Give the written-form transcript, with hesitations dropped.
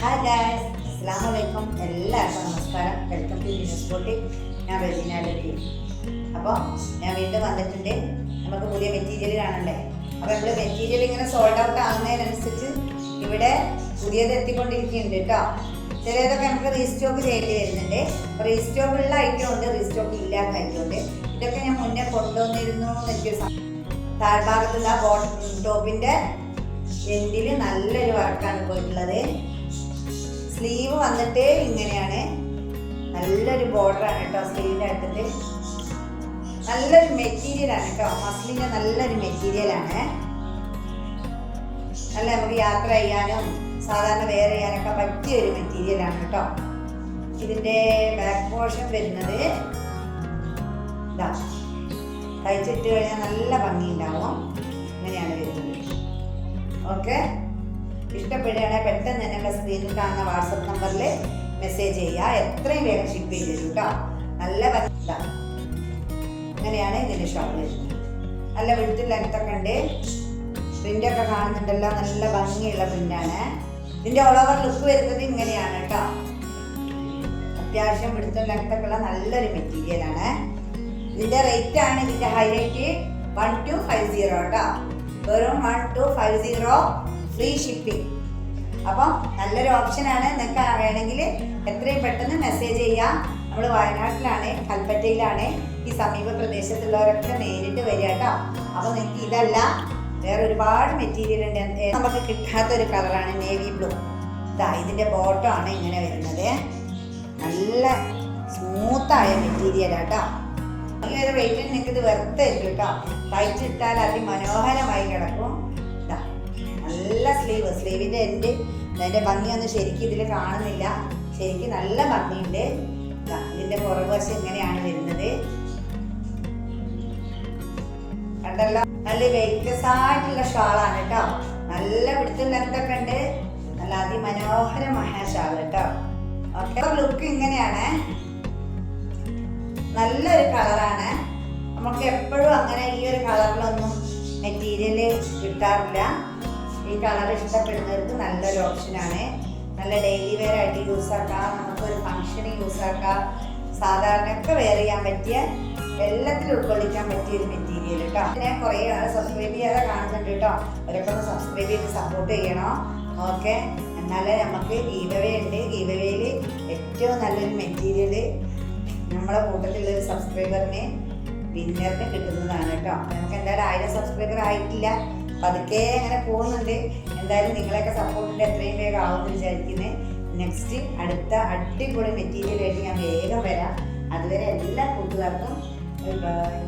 Hi guys, അസ്സലാമലൈക്കും. എല്ലാവർക്കും നമസ്കാരം. Welcome to news boutique. ഞാൻ റെജീന ലക്കി. അപ്പോൾ ഞാൻ വീണ്ടും വന്നിട്ടുണ്ട്. നമുക്ക് പുതിയ മെറ്റീരിയൽ കാണണ്ടേ. അപ്പോൾ നമ്മൾ മെറ്റീരിയൽ ഇങ്ങനെ സോൾഡ് ഔട്ട് ആകുന്നതിനനുസരിച്ച് ഇവിടെ പുതിയത് എത്തിക്കൊണ്ടിരിക്കുന്നുണ്ട് കേട്ടോ. ചിലതൊക്കെ നമുക്ക് റീസ്റ്റോക്ക് ചെയ്യേണ്ടി വരുന്നുണ്ട്. അപ്പോൾ റീസ്റ്റോക്ക് ഉള്ള ഐറ്റം ഉണ്ട്, റീസ്റ്റോക്ക് ഇല്ലാത്ത ഐറ്റം ഉണ്ട്. ഇതൊക്കെ ഞാൻ മുന്നേ കൊണ്ടുവന്നിരുന്നു എനിക്ക് താഴ്ഭാഗത്തുള്ള ടോപ്പിൻ്റെ എൻഡിൽ നല്ലൊരു വർക്കാണ് പോയിട്ടുള്ളത്. സ്ലീവ് വന്നിട്ട് ഇങ്ങനെയാണ്, നല്ലൊരു ബോർഡറാണ് കേട്ടോ. സ്ലീവിൻ്റെ അടുത്തിട്ട് നല്ലൊരു മെറ്റീരിയലാണ് കേട്ടോ. മസ്ലിൻ്റെ നല്ലൊരു മെറ്റീരിയലാണ്. നല്ല നമുക്ക് യാത്ര ചെയ്യാനും സാധാരണ വെയർ ചെയ്യാനൊക്കെ പറ്റിയ ഒരു മെറ്റീരിയലാണ് കേട്ടോ. ഇതിൻ്റെ ബാക്ക് പോർഷൻ വരുന്നത് ഇതാ, തയ്ച്ചിട്ട് കഴിഞ്ഞാൽ നല്ല ഭംഗിയുണ്ടാവും. ഇങ്ങനെയാണ് വരുന്നത്. ഓക്കെ, ഇഷ്ടപ്പെടുകയാണെങ്കിൽ പെട്ടെന്ന് തന്നെ സ്ക്രീനിൽ കാണുന്ന വാട്സപ്പ് നമ്പറിൽ മെസ്സേജ് ചെയ്യുക. എത്രയും വേഗം ഷിപ്പ് ചെയ്ത് തരും കേട്ടോ. നല്ല ഭംഗി. ഇങ്ങനെയാണ് ഇതിൻ്റെ ഷോൾ വരുന്നത്. നല്ല വിടുത്തിൽ ലെങ്ത്തൊക്കെ ഉണ്ട്. പ്രിൻ്റൊക്കെ കാണുന്നുണ്ടല്ലോ, നല്ല ഭംഗിയുള്ള പ്രിൻ്റാണ്. ഇതിൻ്റെ ഓൾ ഓവർ ലുക്ക് വരുന്നത് ഇങ്ങനെയാണ് കേട്ടോ. അത്യാവശ്യം വിടുത്തും ലെങ്ത്തൊക്കെ ഉള്ള നല്ലൊരു മെറ്റീരിയലാണ്. ഇതിൻ്റെ റേറ്റ് ആണ്, ഇതിൻ്റെ ഹൈലൈറ്റ് 1250 കേട്ടോ. വെറും 1250, ഫ്രീ ഷിപ്പിംഗ്. അപ്പം നല്ലൊരു ഓപ്ഷനാണ്. നിങ്ങൾക്ക് വേണമെങ്കിൽ എത്രയും പെട്ടെന്ന് മെസ്സേജ് ചെയ്യാം. നമ്മൾ വയനാട്ടിലാണ്, കൽപ്പറ്റയിലാണ്. ഈ സമീപ പ്രദേശത്തുള്ളവരൊക്കെ നേരിട്ട് വരിക കേട്ടോ. അപ്പോൾ നിങ്ങൾക്ക് ഇതല്ല, വേറെ ഒരുപാട് മെറ്റീരിയൽ ഉണ്ട്. നമുക്ക് കിട്ടാത്തൊരു കളറാണ് നേവി ബ്ലൂ. ഇതാ, ഇതിൻ്റെ ബോട്ടം ആണ് ഇങ്ങനെ വരുന്നത്. നല്ല സ്മൂത്തായ മെറ്റീരിയലാട്ടോ. ഈ ഒരു വെയിറ്റിൽ നിങ്ങൾക്ക് ഇത് വെറുതായിരിക്കും കേട്ടോ. തയ്ച്ചിട്ടാൽ അതിമനോഹരമായി കിടക്കും. നല്ല സ്ലീവിൻ്റെ എൻ്റെ അതിൻ്റെ ഭംഗിയൊന്നും ശരിക്കും ഇതിൽ കാണുന്നില്ല. ശരിക്കും നല്ല ഭംഗിയുണ്ട്. ഇതിൻ്റെ പുറകുവശം ഇങ്ങനെയാണ് വരുന്നത്. കണ്ടല്ലോ, നല്ല വെയിറ്റ്ലെസ് ആയിട്ടുള്ള ഷാളാണ് കേട്ടോ. നല്ല പിടുത്തും ലെങ്ത്തൊക്കെ ഉണ്ട്. നല്ല അതിമനോഹരമായ ഷാൾ കേട്ടോ. ഓക്കെ, ലുക്ക് ഇങ്ങനെയാണ്. നല്ലൊരു കളറാണ്. നമുക്ക് എപ്പോഴും അങ്ങനെ ഈ ഒരു കളറിലൊന്നും മെറ്റീരിയൽ കിട്ടാറില്ല. ഈ കളർ ഇഷ്ടപ്പെടുന്നവർക്ക് നല്ലൊരു ഓപ്ഷനാണ്. നല്ല ഡെയിലി വെയർ ആയിട്ട് യൂസ് ആക്കാം, നമുക്കൊരു ഫംഗ്ഷന് യൂസ് ആക്കാം, സാധാരണയൊക്കെ വെയർ ചെയ്യാൻ പറ്റിയ, എല്ലാത്തിലും ഉൾക്കൊള്ളിക്കാൻ പറ്റിയ ഒരു മെറ്റീരിയൽ കേട്ടോ. പിന്നെ കുറേ ആൾ സബ്സ്ക്രൈബ് ചെയ്യാതെ കാണുന്നുണ്ട് കേട്ടോ. അവരൊക്കെ ഒന്ന് സബ്സ്ക്രൈബ് ചെയ്ത് സപ്പോർട്ട് ചെയ്യണം. ഓക്കെ, എന്നാലേ നമുക്ക് ഗീവവേ ഉണ്ട്. ഗീവവേയിൽ ഏറ്റവും നല്ലൊരു മെറ്റീരിയൽ നമ്മളെ കൂട്ടത്തിലുള്ളൊരു സബ്സ്ക്രൈബറിന് വിന്നറിന് കിട്ടുന്നതാണ് കേട്ടോ. നമുക്ക് എന്തായാലും 1000 സബ്സ്ക്രൈബർ ആയിട്ടില്ല, പതുക്കെ അങ്ങനെ പോകുന്നുണ്ട്. എന്തായാലും നിങ്ങളെയൊക്കെ സപ്പോർട്ടിൻ്റെ എത്രയും വേഗം ആവുമെന്ന് വിചാരിക്കുന്നത്. നെക്സ്റ്റ് അടുത്ത അടിപൊളി മെറ്റീരിയലായിട്ട് ഞാൻ വേഗം വരാം. അതുവരെ എല്ലാ കൂട്ടുകാർക്കും ബൈ.